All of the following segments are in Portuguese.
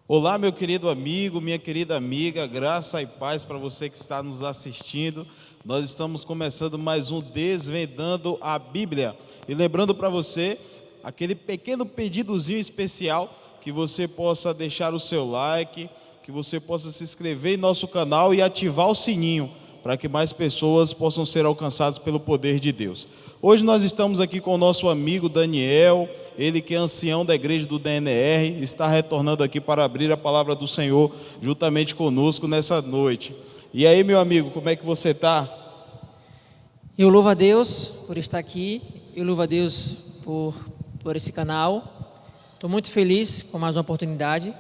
Olá, meu querido amigo, minha querida amiga, graça e paz para você que está nos assistindo. Nós estamos começando mais um Desvendando a Bíblia. E lembrando para você, aquele pequeno pedidozinho especial, que você possa deixar o seu like, que você possa se inscrever em nosso canal e ativar o sininho, para que mais pessoas possam ser alcançadas pelo poder de Deus. Hoje nós estamos aqui com o nosso amigo Daniel, ele que é ancião da igreja do DNR, está retornando aqui para abrir a palavra do Senhor juntamente conosco nessa noite. E aí, meu amigo, como é que você está? Eu louvo a Deus por estar aqui, eu louvo a Deus por esse canal. Estou muito feliz com mais uma oportunidade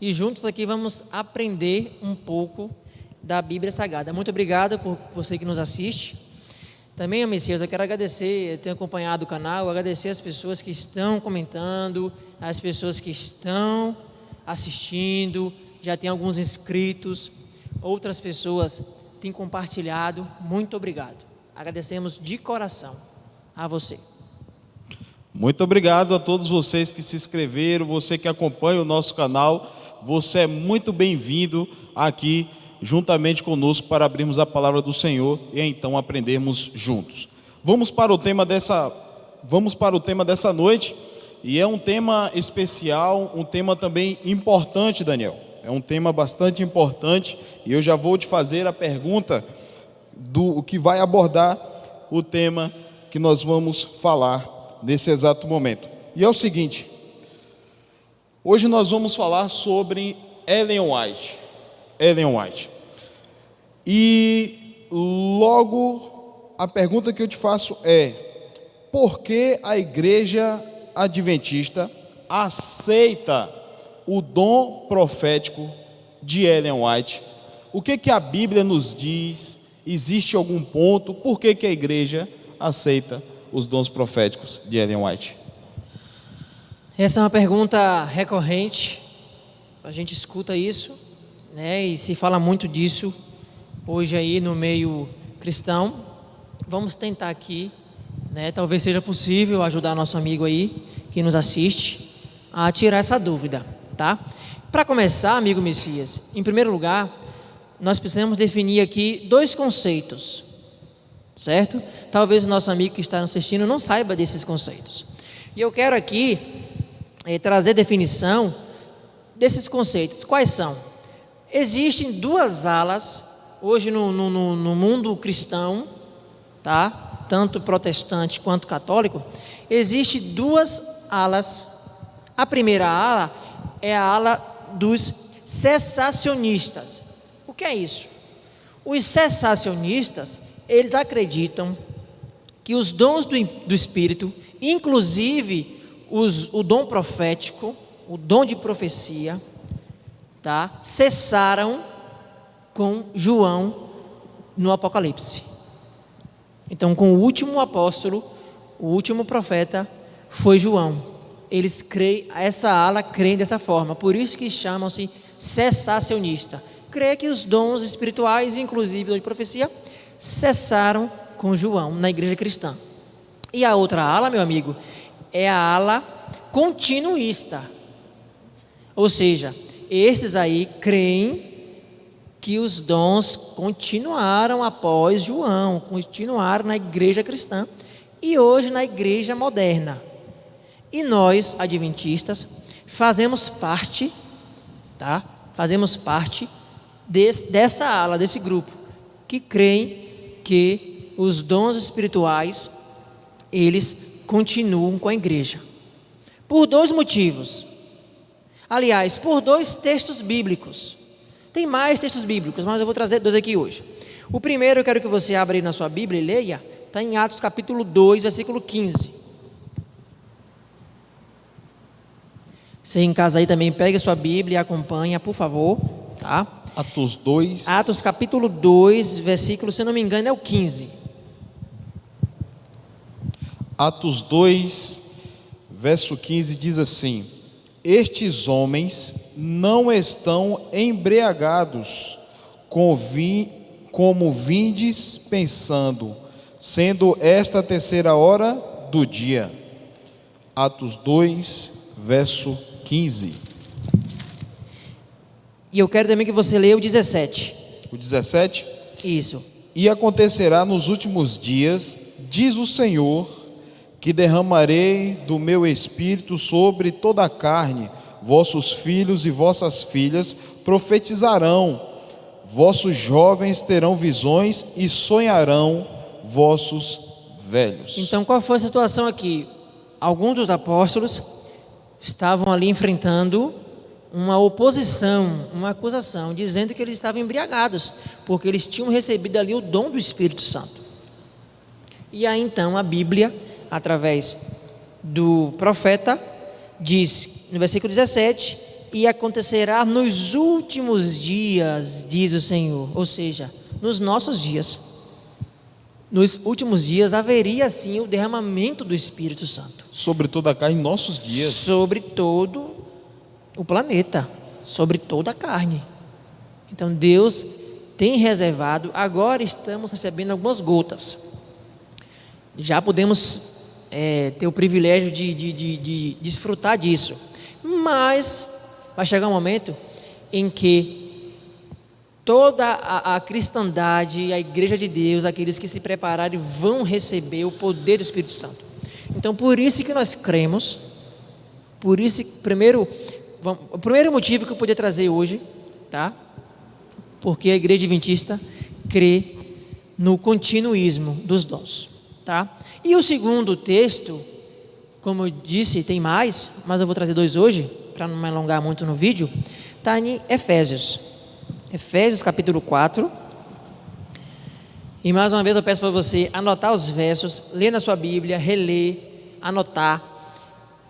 e juntos aqui vamos aprender um pouco da Bíblia Sagrada. Muito obrigado por você que nos assiste. Também, Messias, eu quero agradecer, eu tenho acompanhado o canal, agradecer as pessoas que estão comentando, as pessoas que estão assistindo, já tem alguns inscritos, outras pessoas têm compartilhado. Muito obrigado. Agradecemos de coração a você. Muito obrigado a todos vocês que se inscreveram, você que acompanha o nosso canal, você é muito bem-vindo aqui juntamente conosco para abrirmos a palavra do Senhor e então aprendermos juntos. Vamos para o tema dessa noite, e é um tema especial, um tema também importante, Daniel. É um tema bastante importante e eu já vou te fazer a pergunta do que vai abordar o tema que nós vamos falar nesse exato momento. E é o seguinte: hoje nós vamos falar sobre Ellen White. E logo a pergunta que eu te faço é: por que a igreja adventista aceita o dom profético de Ellen White? O que a Bíblia nos diz? Existe algum ponto? Por que a igreja aceita os dons proféticos de Ellen White? Essa é uma pergunta recorrente, a gente escuta isso, né? E se fala muito disso hoje aí no meio cristão. Vamos tentar aqui, né? Talvez seja possível ajudar nosso amigo aí que nos assiste a tirar essa dúvida, tá? Para começar, amigo Messias, em primeiro lugar, nós precisamos definir aqui dois conceitos, certo? Talvez o nosso amigo que está nos assistindo não saiba desses conceitos. E eu quero aqui trazer definição desses conceitos. Quais são? Existem duas alas hoje no mundo cristão, tá? Tanto protestante quanto católico. Existem duas alas. A primeira ala é a ala dos cessacionistas. O que é isso? Os cessacionistas, eles acreditam que os dons do Espírito, inclusive o dom profético, o dom de profecia, tá? Cessaram com João no Apocalipse. Então, com o último apóstolo, o último profeta foi João. Eles creem, essa ala crê dessa forma, por isso que chamam-se cessacionista. Crê que os dons espirituais, inclusive o dom de profecia, cessaram com João na igreja cristã. E a outra ala, meu amigo, é a ala continuista. Ou seja, esses aí creem que os dons continuaram após João, continuaram na igreja cristã e hoje na igreja moderna. E nós, adventistas, fazemos parte, tá? Fazemos parte dessa ala, desse grupo, que creem que os dons espirituais, eles continuam com a igreja. Por dois motivos. Aliás, por dois textos bíblicos. Tem mais textos bíblicos, mas eu vou trazer dois aqui hoje. O primeiro, eu quero que você abra aí na sua Bíblia e leia, está em Atos capítulo 2, versículo 15. Você em casa aí também, pega a sua Bíblia e acompanha, por favor, tá? Atos capítulo 2, versículo, se não me engano, é o 15. Atos 2, verso 15 diz assim: estes homens não estão embriagados como vindes pensando, sendo esta a terceira hora do dia. Atos 2, verso 15. E eu quero também que você leia o 17. O 17? Isso. E acontecerá nos últimos dias, diz o Senhor, que derramarei do meu espírito sobre toda a carne, vossos filhos e vossas filhas profetizarão, vossos jovens terão visões e sonharão vossos velhos. Então, qual foi a situação aqui? Alguns dos apóstolos estavam ali enfrentando uma oposição, uma acusação, dizendo que eles estavam embriagados, porque eles tinham recebido ali o dom do Espírito Santo. E aí então a Bíblia, através do profeta, diz no versículo 17: e acontecerá nos últimos dias, diz o Senhor, ou seja, nos nossos dias. Nos últimos dias haveria sim o derramamento do Espírito Santo. Sobre toda a carne em nossos dias. Sobre todo o planeta, sobre toda a carne. Então Deus tem reservado, agora estamos recebendo algumas gotas. Já podemos ter o privilégio de desfrutar disso. Mas vai chegar um momento em que toda a cristandade, a igreja de Deus, aqueles que se prepararem vão receber o poder do Espírito Santo. Então por isso que nós cremos, por isso o primeiro motivo que eu podia trazer hoje, tá? Porque a igreja adventista crê no continuismo dos dons, tá? E o segundo texto, como eu disse, tem mais, mas eu vou trazer 2 hoje, para não me alongar muito no vídeo, está em Efésios. Efésios capítulo 4. E mais uma vez eu peço para você anotar os versos, ler na sua Bíblia, reler, anotar,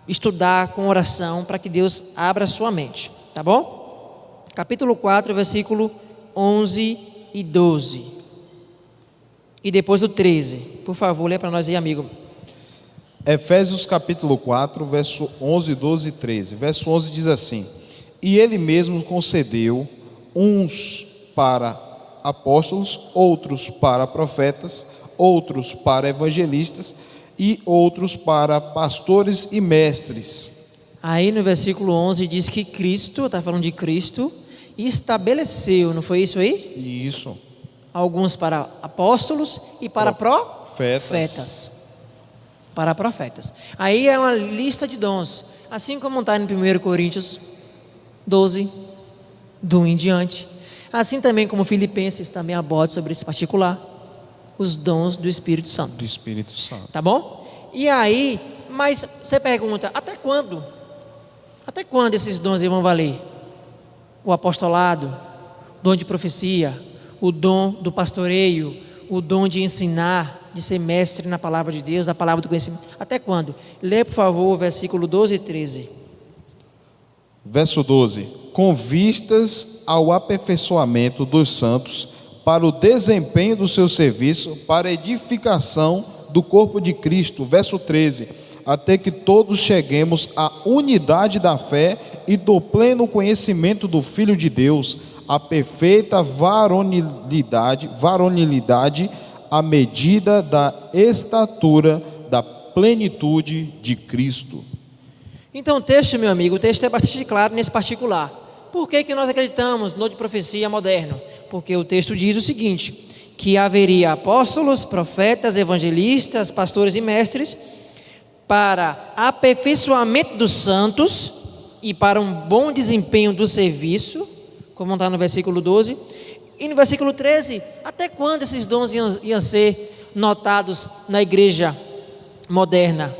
estudar com oração, para que Deus abra a sua mente, tá bom? Capítulo 4, versículo 11 e 12. E depois o 13. Por favor, lê para nós aí, amigo. Efésios capítulo 4, verso 11, 12 e 13. Verso 11 diz assim: e ele mesmo concedeu uns para apóstolos, outros para profetas, outros para evangelistas e outros para pastores e mestres. Aí no versículo 11 diz que Cristo, está falando de Cristo, estabeleceu, não foi isso aí? Isso. Alguns para apóstolos e para profetas. Para profetas. Aí é uma lista de dons, assim como está em 1 Coríntios 12, do em diante. Assim também como Filipenses também aborda sobre esse particular, os dons do Espírito Santo. Do Espírito Santo. Tá bom? E aí, mas você pergunta, até quando? Até quando esses dons vão valer? O apostolado, dom de profecia, o dom do pastoreio, o dom de ensinar, de ser mestre na palavra de Deus, na palavra do conhecimento. Até quando? Lê, por favor, o versículo 12 e 13. Verso 12: com vistas ao aperfeiçoamento dos santos, para o desempenho do seu serviço, para a edificação do corpo de Cristo. Verso 13: até que todos cheguemos à unidade da fé e do pleno conhecimento do Filho de Deus, a perfeita varonilidade, à medida da estatura da plenitude de Cristo. Então o texto, meu amigo, o texto é bastante claro nesse particular. Por que nós acreditamos no de profecia moderno? Porque o texto diz o seguinte, que haveria apóstolos, profetas, evangelistas, pastores e mestres, para aperfeiçoamento dos santos e para um bom desempenho do serviço, como está no versículo 12, e no versículo 13, até quando esses dons iam ser notados na igreja moderna?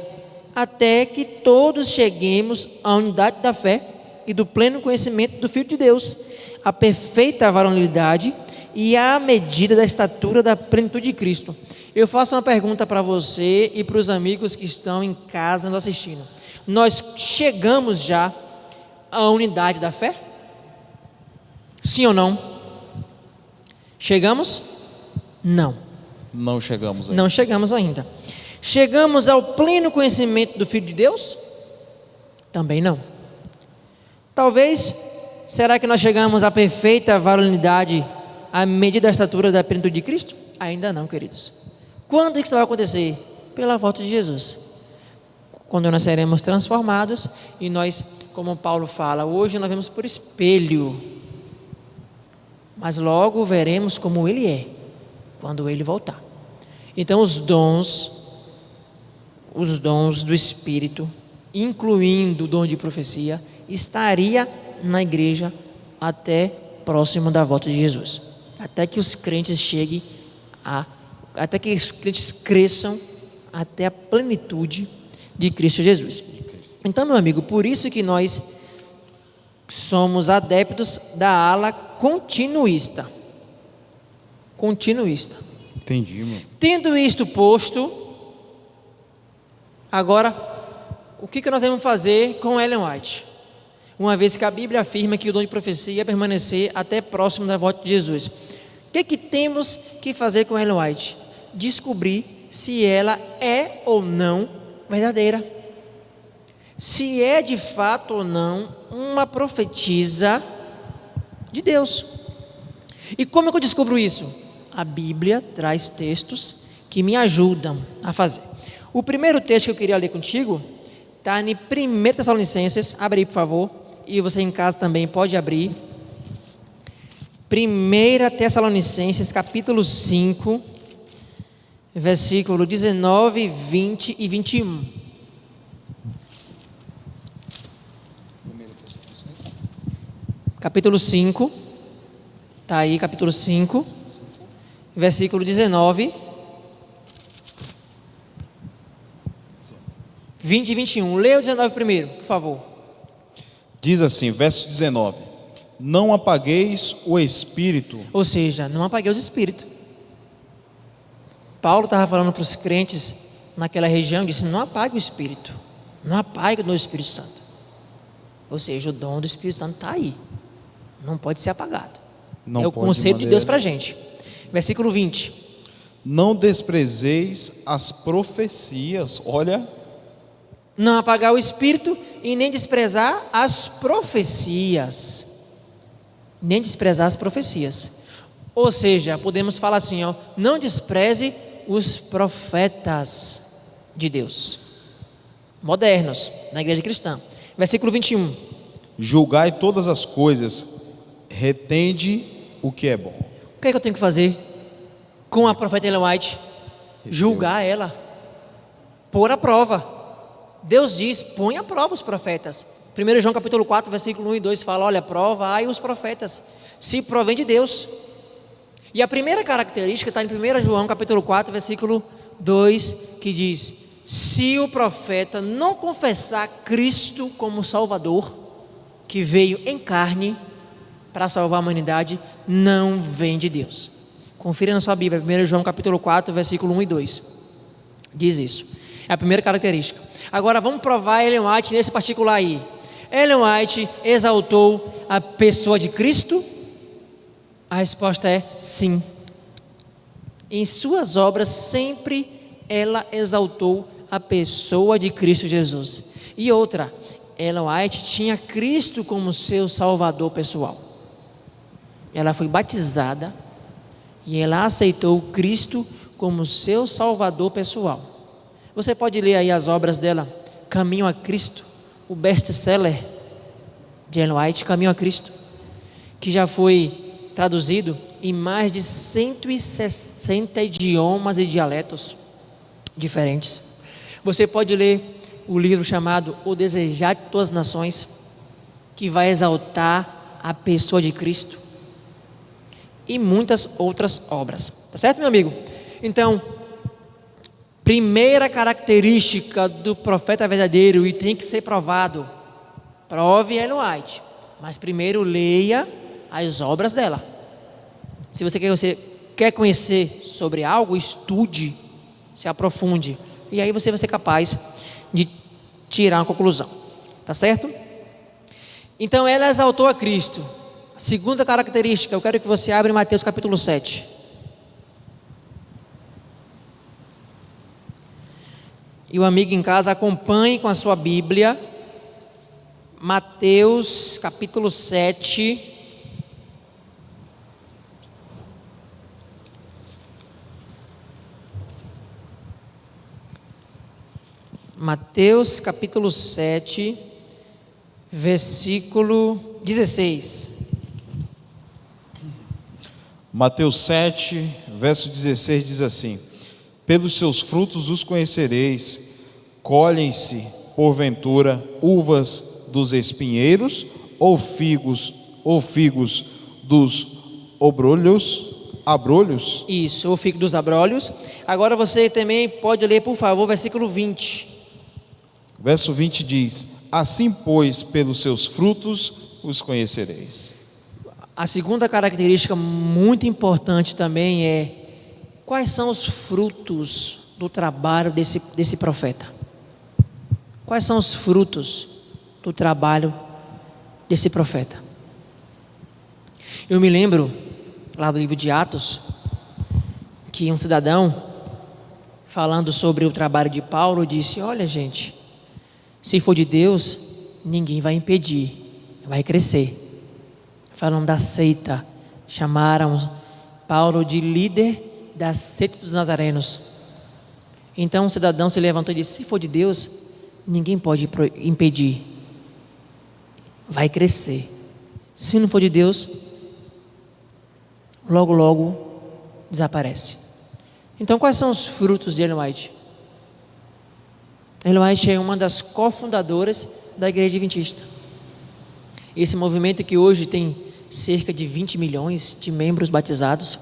Até que todos cheguemos à unidade da fé e do pleno conhecimento do Filho de Deus, a perfeita varonilidade e à medida da estatura da plenitude de Cristo. Eu faço uma pergunta para você e para os amigos que estão em casa nos assistindo. Nós chegamos já à unidade da fé? Sim ou não? Chegamos? Não. Não chegamos ainda. Não chegamos ainda. Chegamos ao pleno conhecimento do Filho de Deus? Também não. Talvez, será que nós chegamos à perfeita varonilidade à medida da estatura da plenitude de Cristo? Ainda não, queridos. Quando isso vai acontecer? Pela volta de Jesus. Quando nós seremos transformados e nós, como Paulo fala, hoje nós vemos por espelho, mas logo veremos como ele é, quando ele voltar. Então os dons do Espírito, incluindo o dom de profecia, estaria na igreja até próximo da volta de Jesus, até que os crentes até que os crentes cresçam até a plenitude de Cristo Jesus. Então, meu amigo, por isso que nós somos adeptos da ala continuista. Entendi, mano. Tendo isto posto, agora, o que nós devemos fazer com Ellen White? Uma vez que a Bíblia afirma que o dom de profecia ia permanecer até próximo da volta de Jesus. O que temos que fazer com Ellen White? Descobrir se ela é ou não verdadeira. Se é de fato ou não uma profetisa de Deus. E como é que eu descubro isso? A Bíblia traz textos que me ajudam a fazer. O primeiro texto que eu queria ler contigo está em 1 Tessalonicenses. Abre aí, por favor. E você em casa também pode abrir. 1 Tessalonicenses, capítulo 5, versículo 19, 20 e 21. Capítulo 5, está aí, capítulo 5, versículo 19, 20 e 21. Leia o 19 primeiro, por favor. Diz assim, verso 19: não apagueis o espírito. Ou seja, não apaguei os espíritos. Paulo estava falando para os crentes naquela região, disse: não apague o espírito, não apague o dom do Espírito Santo. Ou seja, o dom do Espírito Santo está aí, não pode ser apagado. Não é o pode conceito de Deus para a nenhuma. gente. Versículo 20: Não desprezeis as profecias. Olha, não apagar o espírito e nem desprezar as profecias. Nem desprezar as profecias. Ou seja, podemos falar assim, ó, não despreze os profetas de Deus, modernos, na igreja cristã. Versículo 21. julgai todas as coisas, retende o que é bom. O que é que eu tenho que fazer com a profeta Ellen White? Julgar ela, pôr à prova. Deus diz: põe à prova os profetas. 1 João capítulo 4, versículo 1 e 2 fala: olha, prova aí os profetas, se provém de Deus. E a primeira característica está em 1 João capítulo 4, versículo 2, que diz: se o profeta não confessar Cristo como Salvador, que veio em carne para salvar a humanidade, não vem de Deus. Confira na sua Bíblia, 1 João capítulo 4, versículo 1 e 2. Diz isso. É a primeira característica. Agora vamos provar Ellen White nesse particular aí. Ellen White exaltou a pessoa de Cristo? A resposta é sim. Em suas obras sempre ela exaltou a pessoa de Cristo Jesus. E outra, Ellen White tinha Cristo como seu Salvador pessoal. Ela foi batizada e ela aceitou Cristo como seu Salvador pessoal. Você pode ler aí as obras dela, Caminho a Cristo, o best-seller de Ellen White, Caminho a Cristo, que já foi traduzido em mais de 160 idiomas e dialetos diferentes. Você pode ler o livro chamado O Desejar de Todas as Nações, que vai exaltar a pessoa de Cristo, e muitas outras obras. Tá certo, meu amigo? Então, primeira característica do profeta verdadeiro, e tem que ser provado, prove Ellen White, mas primeiro leia as obras dela. Se você quer conhecer sobre algo, estude, se aprofunde, e aí você vai ser capaz de tirar uma conclusão, tá certo? Então ela exaltou a Cristo. A segunda característica, eu quero que você abra em Mateus capítulo 7. E o amigo em casa acompanhe com a sua Bíblia, Mateus capítulo 7. Mateus capítulo 7, versículo 16. Mateus 7, verso 16 diz assim: pelos seus frutos os conhecereis, colhem-se, porventura, uvas dos espinheiros, ou figos dos abrolhos? Isso, o figo dos abrolhos. Agora você também pode ler, por favor, versículo 20. Verso 20 diz: assim, pois, pelos seus frutos os conhecereis. A segunda característica muito importante também é: quais são os frutos do trabalho desse profeta? Quais são os frutos do trabalho desse profeta? Eu me lembro, lá do livro de Atos, que um cidadão, falando sobre o trabalho de Paulo, disse: olha, gente, se for de Deus, ninguém vai impedir, vai crescer. Falando da seita, chamaram Paulo de líder da seita dos nazarenos. Então um cidadão se levantou e disse: se for de Deus, ninguém pode impedir, vai crescer. Se não for de Deus, logo logo desaparece. Então quais são os frutos de Ellen White? Ellen White é uma das cofundadoras da Igreja Adventista. Esse movimento que hoje tem cerca de 20 milhões de membros batizados,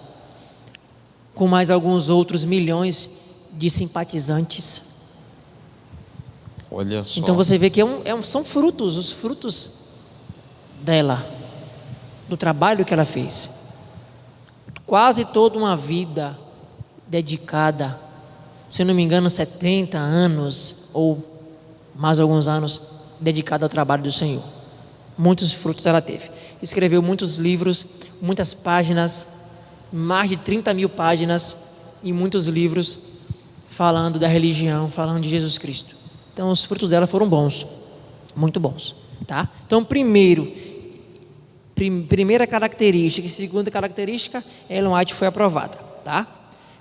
com mais alguns outros milhões de simpatizantes. Olha só. Então você vê que são frutos, os frutos dela, do trabalho que ela fez. Quase toda uma vida dedicada, se eu não me engano 70 anos ou mais alguns anos dedicada ao trabalho do Senhor. Muitos frutos ela teve. Escreveu muitos livros, muitas páginas, mais de 30 mil páginas e muitos livros falando da religião, falando de Jesus Cristo. Então os frutos dela foram bons, muito bons, tá? Então primeira característica e segunda característica, Ellen White foi aprovada, tá?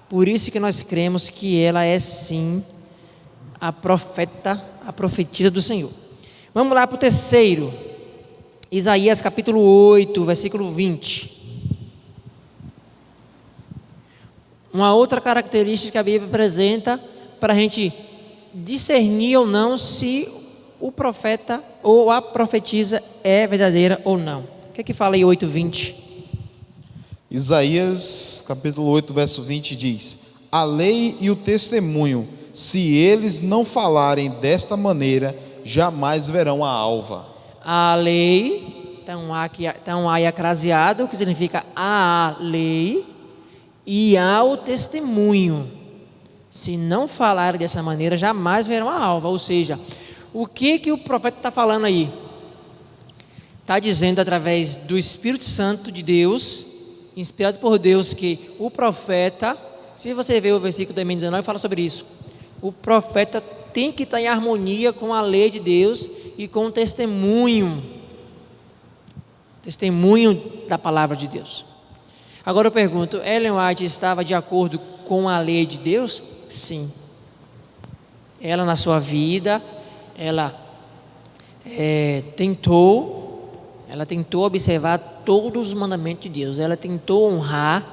Por isso que nós cremos que ela é sim a profetisa do Senhor. Vamos lá para o terceiro, Isaías capítulo 8, versículo 20. Uma outra característica que a Bíblia apresenta para a gente discernir ou não se o profeta ou a profetisa é verdadeira ou não. O que é que fala aí 8:20? Isaías capítulo 8, verso 20 diz: a lei e o testemunho, se eles não falarem desta maneira, jamais verão a alva. A lei, então há acraseado, que significa a lei, e há o testemunho. Se não falarem dessa maneira, jamais verão a alva. Ou seja, o que o profeta está falando aí? Está dizendo através do Espírito Santo de Deus, inspirado por Deus, que o profeta, se você ver o versículo também 19, fala sobre isso. O profeta tem que estar em harmonia com a lei de Deus e com o testemunho da palavra de Deus. Agora eu pergunto, Ellen White estava de acordo com a lei de Deus? Sim. Ela na sua vida, ela tentou observar todos os mandamentos de Deus. Ela tentou honrar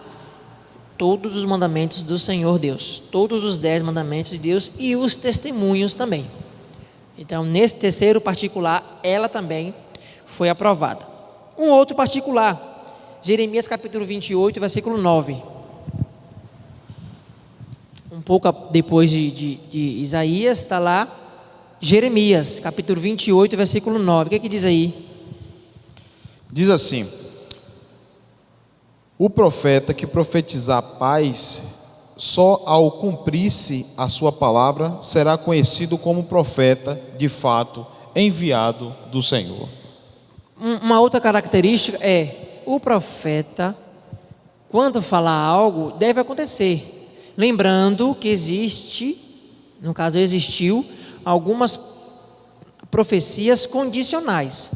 todos os mandamentos do Senhor Deus, todos os 10 mandamentos de Deus e os testemunhos também. Então, nesse terceiro particular, ela também foi aprovada. Um outro particular, Jeremias capítulo 28, versículo 9. Um pouco depois de Isaías, está lá Jeremias capítulo 28, versículo 9. O que é que diz aí? Diz assim: o profeta que profetizar paz, só ao cumprir-se a sua palavra, será conhecido como profeta, de fato, enviado do Senhor. Uma outra característica é, o profeta, quando falar algo, deve acontecer. Lembrando que existiu algumas profecias condicionais,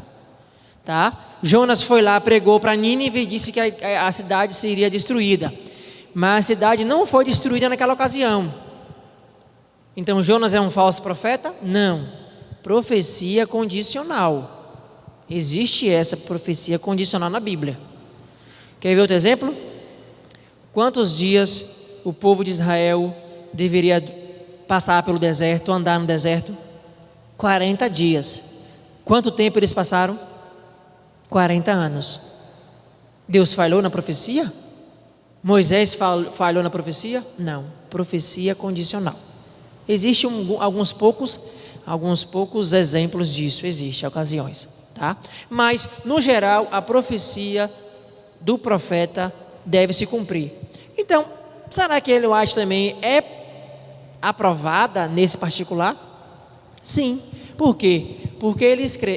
tá? Jonas foi lá, pregou para Nínive e disse que a cidade seria destruída, mas a cidade não foi destruída naquela ocasião. Então Jonas é um falso profeta? Não. Profecia condicional. Existe essa profecia condicional na Bíblia. Quer ver outro exemplo? Quantos dias o povo de Israel deveria passar pelo deserto, andar no deserto? 40 dias. Quanto tempo eles passaram? 40 anos. Deus falhou na profecia? Moisés falhou na profecia? Não. Profecia condicional. Existem alguns poucos exemplos disso. Existem ocasiões, tá? Mas no geral a profecia do profeta deve se cumprir. Então, será que Ellen White também é aprovada nesse particular? Sim. Por quê? Porque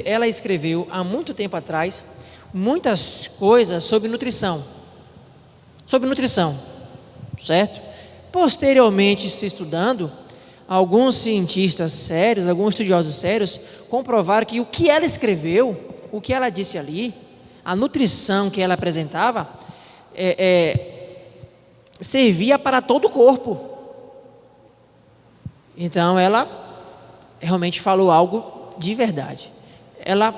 ela escreveu há muito tempo atrás muitas coisas sobre nutrição. Certo? Posteriormente, se estudando, alguns cientistas sérios, alguns estudiosos sérios, comprovaram que o que ela escreveu, o que ela disse ali, a nutrição que ela apresentava, servia para todo o corpo. Então, ela realmente falou algo de verdade. Ela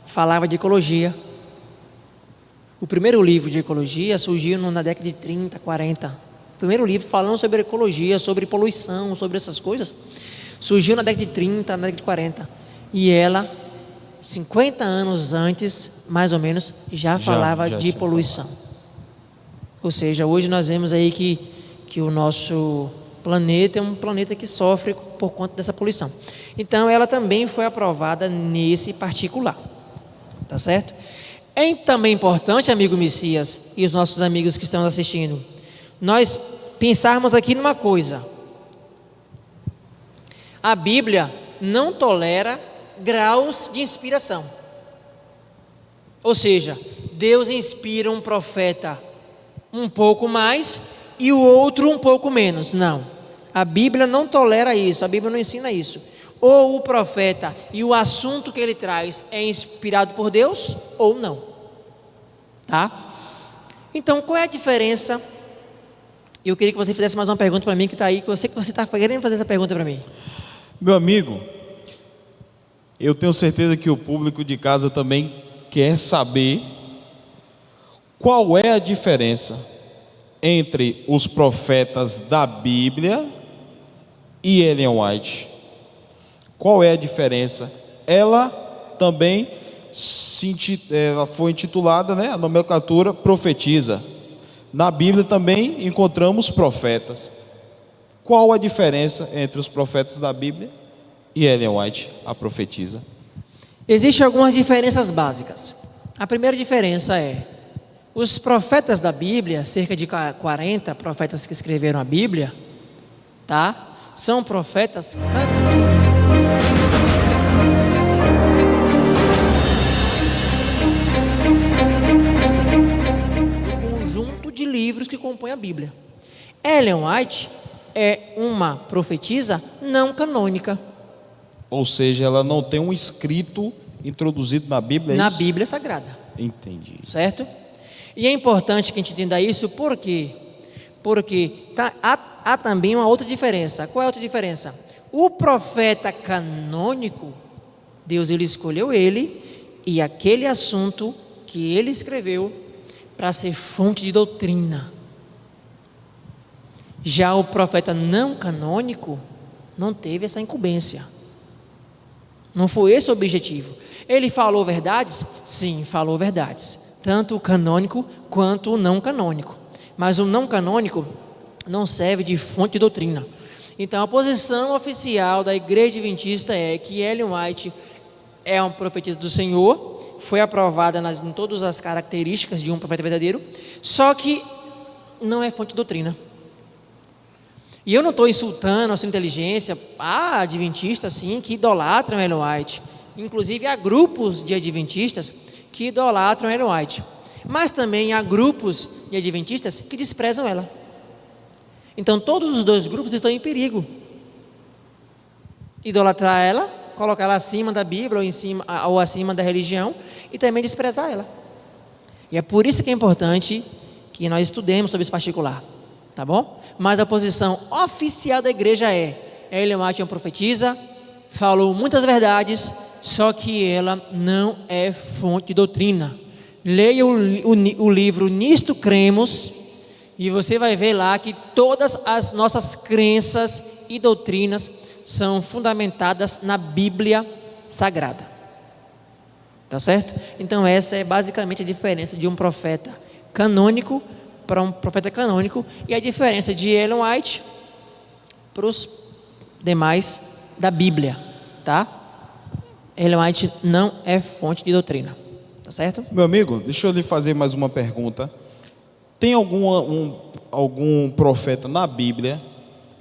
falava de ecologia. O primeiro livro de ecologia surgiu na década de 30, 40. O primeiro livro falando sobre ecologia, sobre poluição, sobre essas coisas, surgiu na década de 30, na década de 40. E ela, 50 anos antes, mais ou menos, já falava de poluição. Ou seja, hoje nós vemos aí que o nosso planeta é um planeta que sofre por conta dessa poluição. Então, ela também foi aprovada nesse particular. Tá certo? É também importante, amigo Messias, e os nossos amigos que estão assistindo, nós pensarmos aqui numa coisa. A Bíblia não tolera graus de inspiração. Ou seja, Deus inspira um profeta um pouco mais e o outro um pouco menos. Não. A Bíblia não tolera isso, a Bíblia não ensina isso. Ou o profeta e o assunto que ele traz é inspirado por Deus ou não. Tá? Então, qual é a diferença? Eu queria que você fizesse mais uma pergunta para mim que está aí, que eu sei que você está querendo fazer essa pergunta para mim. Meu amigo, eu tenho certeza que o público de casa também quer saber qual é a diferença entre os profetas da Bíblia e Ellen White. Qual é a diferença? Ela também ela foi intitulada, né, a nomenclatura profetiza. Na Bíblia também encontramos profetas. Qual a diferença entre os profetas da Bíblia e Ellen White, a profetisa? Existem algumas diferenças básicas. A primeira diferença é: os profetas da Bíblia, cerca de 40 profetas que escreveram a Bíblia, tá? São profetas canônicos. De livros que compõem a Bíblia. Ellen White é uma profetisa não canônica. Ou seja, ela não tem um escrito introduzido na Bíblia? Na Bíblia Sagrada. Entendi. Certo? E é importante que a gente entenda isso, por quê? Porque há também uma outra diferença. Qual é a outra diferença? O profeta canônico, Deus ele escolheu ele e aquele assunto que ele escreveu para ser fonte de doutrina. Já o profeta não canônico não teve essa incumbência. Não foi esse o objetivo. Ele falou verdades? Sim, falou verdades. Tanto o canônico quanto o não canônico. Mas o não canônico não serve de fonte de doutrina. Então a posição oficial da Igreja Adventista é que Ellen White é um profetisa do Senhor, foi aprovada em todas as características de um profeta verdadeiro, só que não é fonte de doutrina. E eu não estou insultando a sua inteligência. Há adventistas sim que idolatram Ellen White. Inclusive há grupos de adventistas que idolatram Ellen White. Mas também há grupos de adventistas que desprezam ela. Então todos os dois grupos estão em perigo. Idolatrar ela, colocar ela acima da Bíblia ou acima da religião, e também desprezar ela. E é por isso que é importante que nós estudemos sobre esse particular, tá bom? Mas a posição oficial da igreja é: Ellen White é uma profetisa, falou muitas verdades, só que ela não é fonte de doutrina. Leia o livro Nisto Cremos, E você vai ver lá que todas as nossas crenças e doutrinas são fundamentadas na Bíblia Sagrada. Tá certo? Então essa é basicamente a diferença de um profeta canônico para um profeta canônico, e a diferença de Ellen White para os demais da Bíblia, tá? Ellen White não é fonte de doutrina, tá certo? Meu amigo, deixa eu lhe fazer mais uma pergunta. Tem algum profeta na Bíblia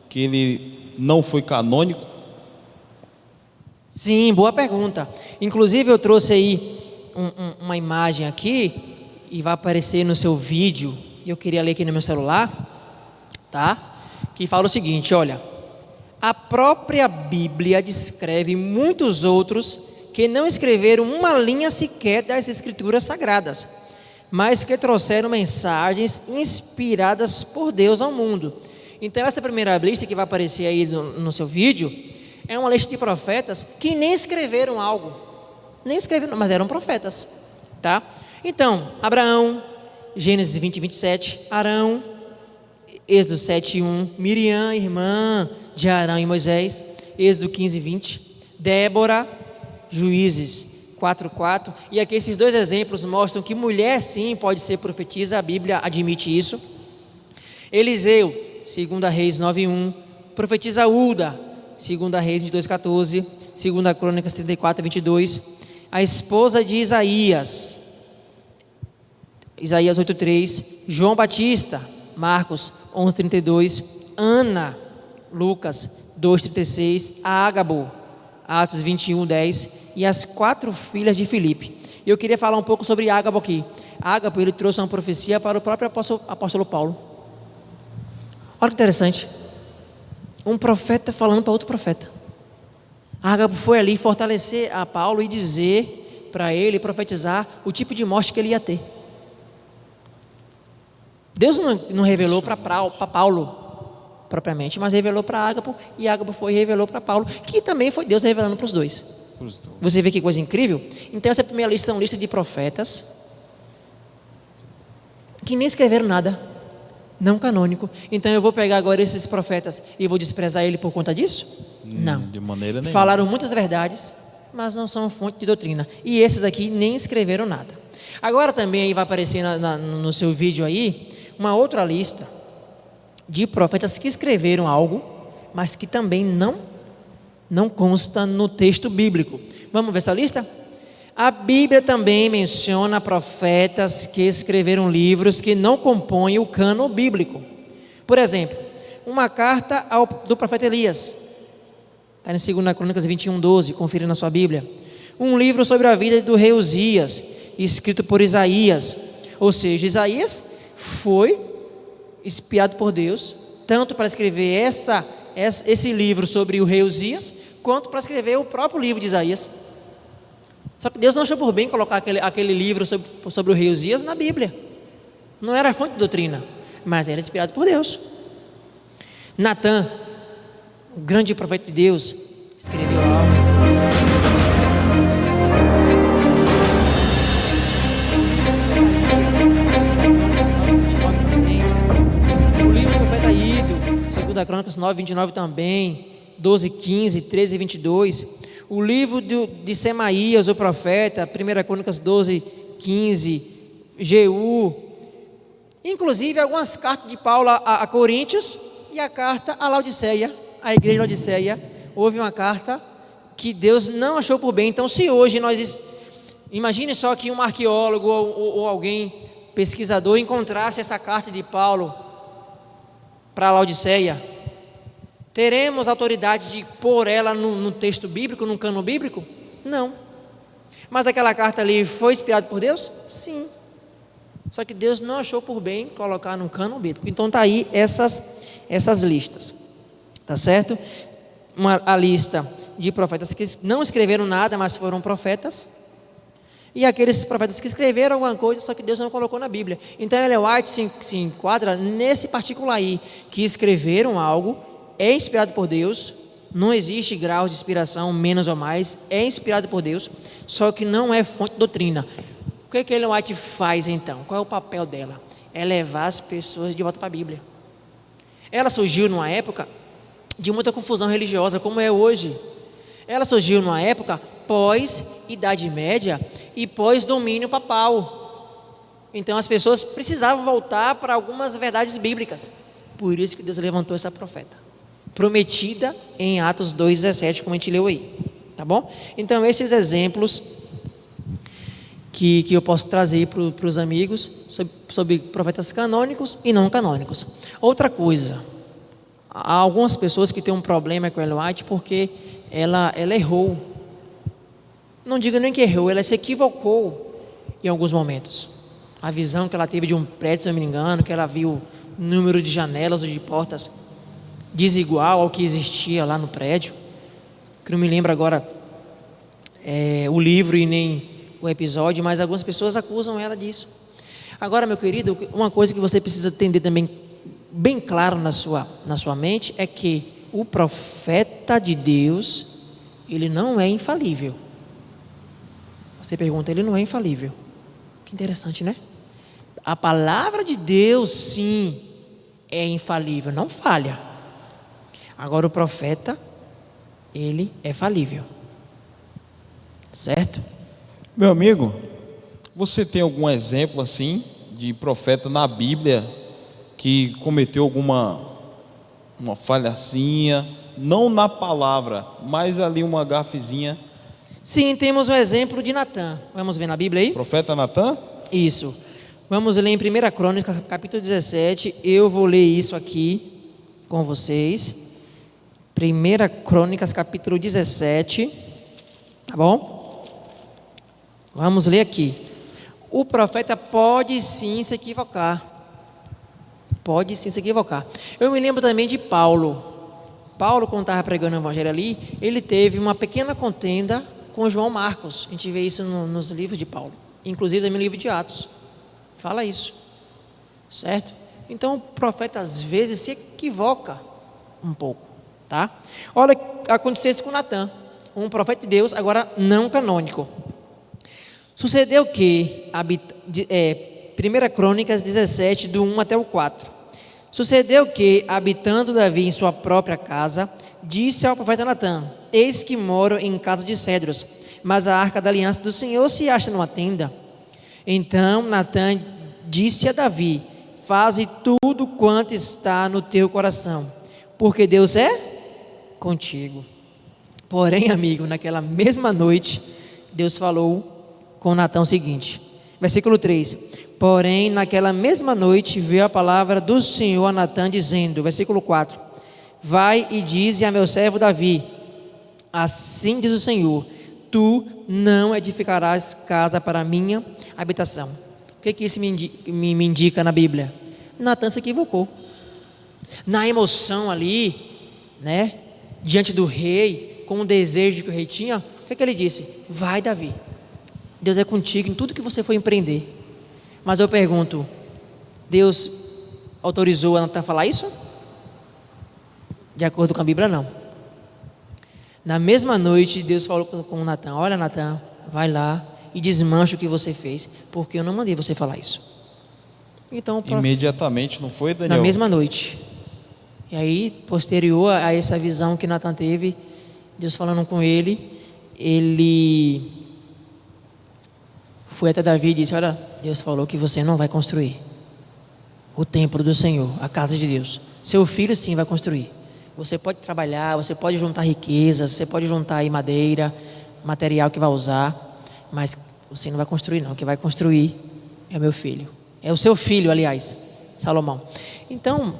que ele não foi canônico? Sim, boa pergunta. Inclusive eu trouxe aí uma imagem aqui, e vai aparecer no seu vídeo, e eu queria ler aqui no meu celular, tá? Que fala o seguinte, olha: a própria Bíblia descreve muitos outros que não escreveram uma linha sequer das Escrituras Sagradas, mas que trouxeram mensagens inspiradas por Deus ao mundo. Então essa primeira lista que vai aparecer aí no seu vídeo é uma lista de profetas que nem escreveram algo, mas eram profetas, tá? Então, Abraão, Gênesis 20, 27, Arão, Êxodo 7, 1, Miriam, irmã de Arão e Moisés, Êxodo 15, 20, Débora, Juízes 4, 4, e aqui esses dois exemplos mostram que mulher sim pode ser profetisa, a Bíblia admite isso. Eliseu, 2 Reis 9, 1, profetiza Uda, 2 Reis 22, 14, 2 Crônicas 34, 22, a esposa de Isaías, Isaías 8:3, João Batista, Marcos 11:32, Ana, Lucas 2:36, Ágabo, Atos 21:10, e as 4 filhas de Filipe. E eu queria falar um pouco sobre Ágabo aqui. Ágabo, ele trouxe uma profecia para o próprio apóstolo Paulo. Olha que interessante, um profeta falando para outro profeta. Ágabo foi ali fortalecer a Paulo e dizer para ele, profetizar o tipo de morte que ele ia ter. Deus não revelou para Paulo propriamente, mas revelou para Ágabo, e Ágabo foi e revelou para Paulo, que também foi Deus revelando para os dois. Você vê que coisa incrível? Então essa primeira lista é uma lista de profetas que nem escreveram nada, não canônico. Então eu vou pegar agora esses profetas e vou desprezar ele por conta disso? Não, de maneira nenhuma. Falaram muitas verdades, mas não são fonte de doutrina, e esses aqui nem escreveram nada. Agora também aí vai aparecer no seu vídeo aí uma outra lista de profetas que escreveram algo, mas que também não consta no texto bíblico. Vamos ver essa lista? A Bíblia também menciona profetas que escreveram livros que não compõem o cânon bíblico. Por exemplo, uma carta do profeta Elias, está em 2 Crônicas 21:12, confira na sua Bíblia. Um livro sobre a vida do rei Uzias, escrito por Isaías. Ou seja, Isaías foi inspirado por Deus, tanto para escrever esse livro sobre o rei Uzias, quanto para escrever o próprio livro de Isaías. Só que Deus não achou por bem colocar aquele livro sobre o rei Uzias na Bíblia. Não era fonte de doutrina, mas era inspirado por Deus. Natã, o grande profeta de Deus, escreveu algo. O livro do profeta Ido, 2 Crônicas 9, 29 também, 12, 15, 13 e 22. O livro de Semaías, o profeta, 1 Crônicas 12, 15, Jeú. Inclusive algumas cartas de Paulo a Coríntios e a carta a Laodiceia, a igreja de Laodiceia. Houve uma carta que Deus não achou por bem. Então, se hoje imagine só que um arqueólogo ou alguém pesquisador encontrasse essa carta de Paulo para Laodiceia, teremos autoridade de pôr ela no texto bíblico, no cânon bíblico? Não. Mas aquela carta ali foi inspirada por Deus? Sim. Só que Deus não achou por bem colocar no cânon bíblico. Então está aí essas listas, tá certo? A lista de profetas que não escreveram nada, mas foram profetas, e aqueles profetas que escreveram alguma coisa, só que Deus não colocou na Bíblia. Então Ellen White se enquadra nesse particular aí, que escreveram algo, é inspirado por Deus, não existe grau de inspiração menos ou mais, é inspirado por Deus, só que não é fonte de doutrina. O que Ellen White faz então? Qual é o papel dela? é levar as pessoas de volta para a Bíblia. Ela surgiu numa época de muita confusão religiosa, como é hoje. Ela surgiu numa época pós-Idade Média e pós-domínio papal. Então as pessoas precisavam voltar para algumas verdades bíblicas. Por isso que Deus levantou essa profeta, prometida em Atos 2,17, como a gente leu aí. Tá bom? Então esses exemplos que eu posso trazer para os amigos sobre profetas canônicos e não canônicos. Outra coisa, há algumas pessoas que têm um problema com Ellen White porque ela errou. Não digo nem que errou, ela se equivocou em alguns momentos. A visão que ela teve de um prédio, se não me engano, que ela viu número de janelas ou de portas desigual ao que existia lá no prédio, que não me lembro agora o livro e nem o episódio, mas algumas pessoas acusam ela disso. Agora, meu querido, uma coisa que você precisa entender também bem claro na sua mente é que o profeta de Deus, ele não é infalível. Você pergunta, ele não é infalível. Que interessante, né? A palavra de Deus, sim, é infalível, não falha. Agora o profeta, ele é falível. Certo? Meu amigo, você tem algum exemplo assim de profeta na Bíblia que cometeu alguma falhacinha, não na palavra, mas ali uma gafezinha? Sim, temos o exemplo de Natã. Vamos ver na Bíblia aí? Profeta Natã? Isso. Vamos ler em 1 Crônicas, capítulo 17. Eu vou ler isso aqui com vocês. 1 Crônicas, capítulo 17. Tá bom? Vamos ler aqui. O profeta pode sim se equivocar. Pode sim se equivocar. Eu me lembro também de Paulo. Paulo, quando estava pregando o evangelho ali, ele teve uma pequena contenda com João Marcos. A gente vê isso nos livros de Paulo. Inclusive também no livro de Atos. Fala isso. Certo? Então o profeta às vezes se equivoca um pouco. Tá? Olha, aconteceu isso com Natã. Um profeta de Deus, agora não canônico. Sucedeu que, 1 Crônicas 17, do 1 até o 4. Sucedeu que, habitando Davi em sua própria casa, disse ao profeta Natã: eis que moro em casa de cedros, mas a arca da aliança do Senhor se acha numa tenda. Então Natã disse a Davi: faze tudo quanto está no teu coração, porque Deus é contigo. Porém, amigo, naquela mesma noite, Deus falou com Natã o seguinte, versículo 3: porém naquela mesma noite veio a palavra do Senhor a Natã dizendo, versículo 4: vai e dize a meu servo Davi, assim diz o Senhor, tu não edificarás casa para a minha habitação. O que isso me indica na Bíblia? Natã se equivocou. Na emoção ali, né, diante do rei, com o desejo que o rei tinha, o que ele disse? Vai, Davi, Deus é contigo em tudo que você for empreender. Mas eu pergunto, Deus autorizou a Natã a falar isso? De acordo com a Bíblia, não. Na mesma noite, Deus falou com Natã: olha, Natã, vai lá e desmancha o que você fez, porque eu não mandei você falar isso. Então, imediatamente, não foi, Daniel? Na mesma noite. E aí, posterior a essa visão que Natã teve, Deus falando com ele foi até Davi e disse: olha, Deus falou que você não vai construir o templo do Senhor, a casa de Deus. Seu filho sim vai construir. Você pode trabalhar, você pode juntar riquezas, você pode juntar aí madeira, material que vai usar, mas você não vai construir não. O que vai construir é o meu filho. É o seu filho, aliás, Salomão. Então,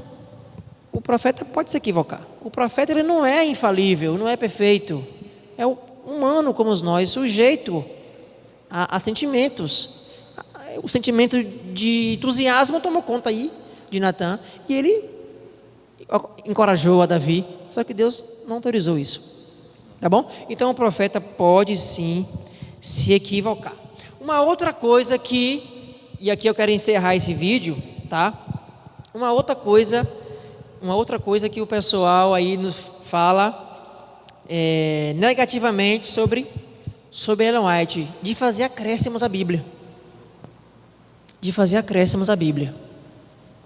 o profeta pode se equivocar. O profeta, ele não é infalível, não é perfeito. É humano como nós, sujeito a sentimentos. O sentimento de entusiasmo tomou conta aí de Natã, e ele encorajou a Davi, só que Deus não autorizou isso. Tá bom? Então o profeta pode sim se equivocar. Uma outra coisa e aqui eu quero encerrar esse vídeo, tá? Uma outra coisa que o pessoal aí nos fala negativamente sobre Ellen White, de fazer acréscimos à Bíblia.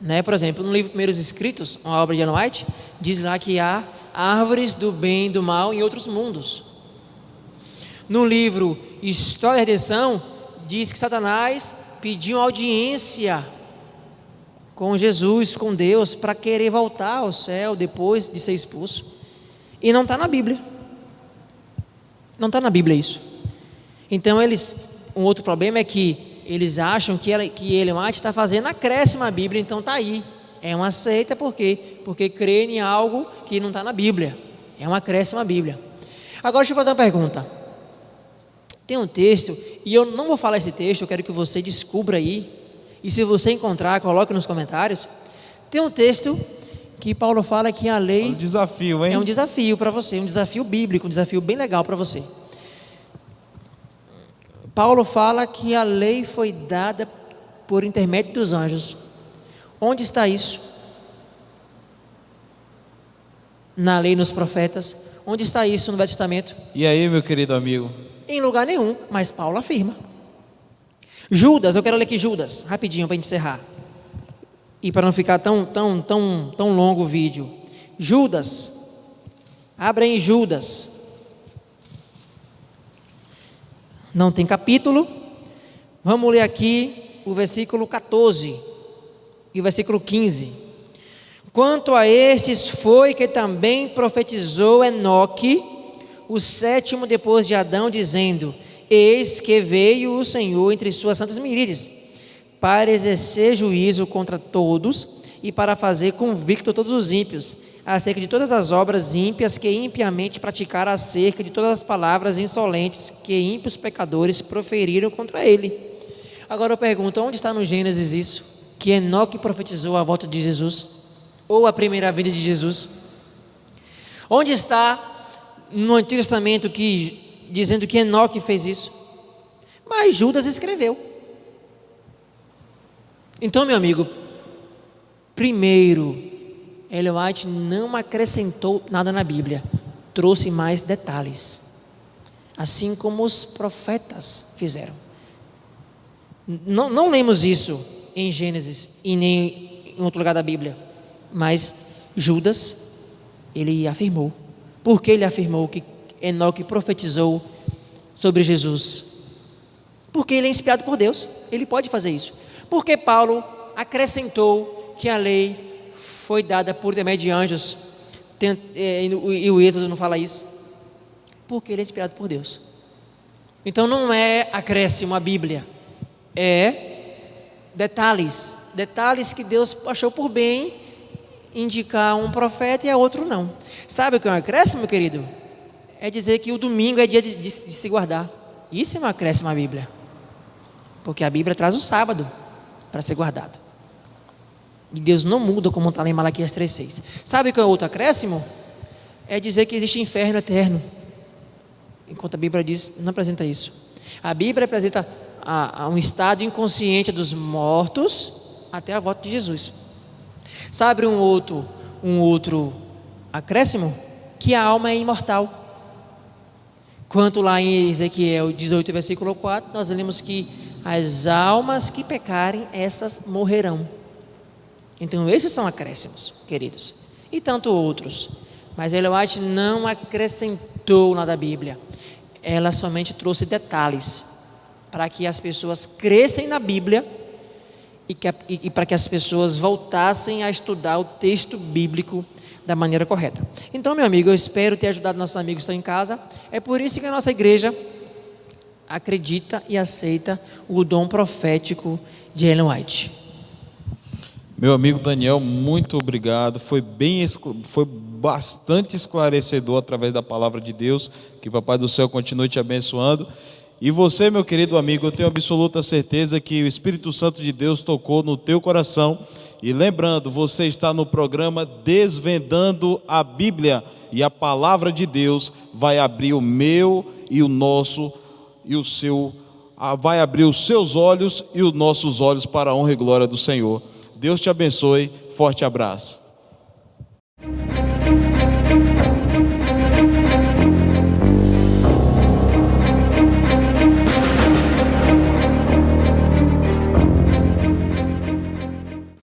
né? Por exemplo, no livro Primeiros Escritos, uma obra de Ellen White, diz lá que há árvores do bem e do mal em outros mundos. No livro História da Redenção, diz que Satanás pediu audiência com Jesus, com Deus, para querer voltar ao céu depois de ser expulso. E não está na Bíblia. Não está na Bíblia isso. Então um outro problema é que eles acham que Ellen White está fazendo acréscimo à Bíblia, então está aí. É uma seita, por quê? Porque crê em algo que não está na Bíblia. É um acréscimo à Bíblia. Agora deixa eu fazer uma pergunta. Tem um texto, e eu não vou falar esse texto, eu quero que você descubra aí, e se você encontrar, coloque nos comentários. Tem um texto que Paulo fala que a lei... É um desafio, hein? É um desafio para você, um desafio bíblico, um desafio bem legal para você. Paulo fala que a lei foi dada por intermédio dos anjos. Onde está isso? Na lei e nos profetas. Onde está isso no Velho Testamento? E aí, meu querido amigo? Em lugar nenhum, mas Paulo afirma. Judas, eu quero ler aqui Judas, rapidinho para encerrar. E para não ficar tão longo o vídeo. Judas, abra em Judas. Não tem capítulo. Vamos ler aqui o versículo 14 e o versículo 15. Quanto a estes foi que também profetizou Enoque, o sétimo depois de Adão, dizendo: eis que veio o Senhor entre suas santas miríades, para exercer juízo contra todos e para fazer convicto todos os ímpios, acerca de todas as obras ímpias que impiamente praticaram, acerca de todas as palavras insolentes que ímpios pecadores proferiram contra ele. Agora eu pergunto, onde está no Gênesis isso? Que Enoque profetizou a volta de Jesus, ou a primeira vinda de Jesus? Onde está no Antigo Testamento dizendo que Enoque fez isso? Mas Judas escreveu. Então, meu amigo, primeiro, Ellen White não acrescentou nada na Bíblia, trouxe mais detalhes, assim como os profetas fizeram. Não lemos isso em Gênesis e nem em outro lugar da Bíblia, mas Judas, ele afirmou. Por que ele afirmou que Enoque profetizou sobre Jesus? Porque ele é inspirado por Deus, ele pode fazer isso. Porque Paulo acrescentou que a lei foi dada por intermédio de anjos, e o Êxodo não fala isso? Porque ele é inspirado por Deus. Então não é acréscimo à Bíblia, é detalhes que Deus achou por bem indicar um profeta e a outro não. Sabe o que é um acréscimo, meu querido? É dizer que o domingo é dia de se guardar. Isso é um acréscimo à Bíblia, porque a Bíblia traz o sábado para ser guardado, e Deus não muda, como está lá em Malaquias 3,6. Sabe o que é outro acréscimo? É dizer que existe inferno eterno, enquanto a Bíblia diz, não apresenta isso. A Bíblia apresenta a um estado inconsciente dos mortos até a volta de Jesus. Sabe um outro acréscimo? Que a alma é imortal. Quanto lá em Ezequiel 18, versículo 4, nós lemos que as almas que pecarem, essas morrerão. Então esses são acréscimos, queridos, e tanto outros. Mas Ellen White não acrescentou nada à Bíblia, ela somente trouxe detalhes para que as pessoas crescem na Bíblia e para que as pessoas voltassem a estudar o texto bíblico da maneira correta. Então, meu amigo, eu espero ter ajudado nossos amigos que estão em casa. É por isso que a nossa igreja acredita e aceita o dom profético de Ellen White. Meu amigo Daniel, muito obrigado. Foi bastante esclarecedor através da palavra de Deus. Que o Papai do Céu continue te abençoando. E você, meu querido amigo, eu tenho absoluta certeza que o Espírito Santo de Deus tocou no teu coração. E lembrando, você está no programa Desvendando a Bíblia, e a palavra de Deus vai abrir o meu e o nosso e o seu, vai abrir os seus olhos e os nossos olhos para a honra e glória do Senhor. Deus te abençoe, forte abraço.